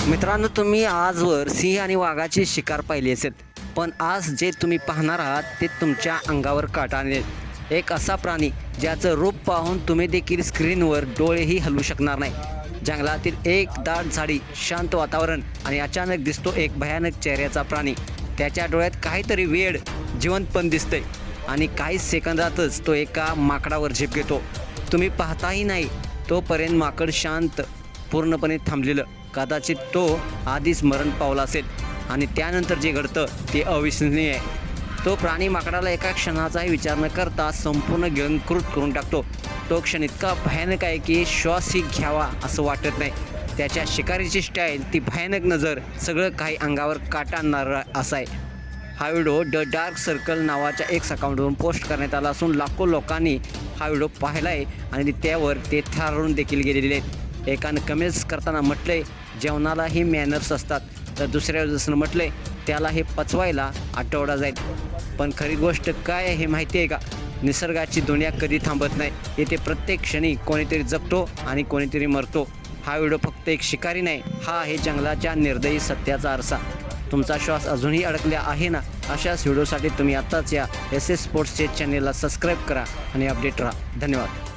मित्रांनो, तुम्ही आजवर सिंह आणि वाघाची शिकार पाहिली असेल, पण आज जे तुम्ही पाहणार आहात ते तुमच्या अंगावर काटा आणेल. एक असा प्राणी ज्याचं रूप पाहून तुम्ही देखील स्क्रीनवर डोळेही हलवू शकणार नाही. जंगलातील एक दाट झाडी, शांत वातावरण आणि अचानक दिसतो एक भयानक चेहऱ्याचा प्राणी. त्याच्या डोळ्यात काहीतरी वेड जिवंतपण दिसतंय आणि काही सेकंदातच तो एका माकडावर झेप घेतो. तुम्ही पाहताही नाही तोपर्यंत माकड शांत, पूर्णपणे थांबलेलं. कदाचित तो आधीच मरण पावला असेल आणि त्यानंतर जे घडतं ते अविस्मरणीय आहे. तो प्राणी माकडाला एका क्षणाचाही विचार न करता संपूर्ण गिळंकृत करून टाकतो. तो क्षण इतका भयानक आहे की श्वासही घ्यावा असं वाटत नाही. त्याच्या शिकारीची स्टाईल, ती भयानक नजर, सगळं काही अंगावर काटा आणणारं असं आहे. हा व्हिडिओ द डार्क सर्कल नावाच्या एक अकाउंटवरून पोस्ट करण्यात आला असून लाखो लोकांनी हा व्हिडिओ पाहिला आहे आणि त्यावर ते थरारून देखील गेलेले आहेत. एकानं कमेंट्स करताना म्हटलंय, जेवणालाही मॅनर्स असतात, तर दुसऱ्या जसं म्हटलंय त्याला हे पचवायला आठवडा जाईल. पण खरी गोष्ट काय आहे हे माहिती आहे का? निसर्गाची दुनिया कधी थांबत नाही. येथे प्रत्येक क्षणी कोणीतरी जगतो आणि कोणीतरी मरतो. हा व्हिडिओ फक्त एक शिकारी नाही, हा आहे जंगलाच्या निर्दयी सत्याचा आरसा. तुमचा श्वास अजूनही अडकला आहे ना? अशाच व्हिडिओसाठी तुम्ही आत्ताच या SS स्पोर्ट्सचे चॅनेलला सबस्क्राईब करा आणि अपडेट राहा. धन्यवाद.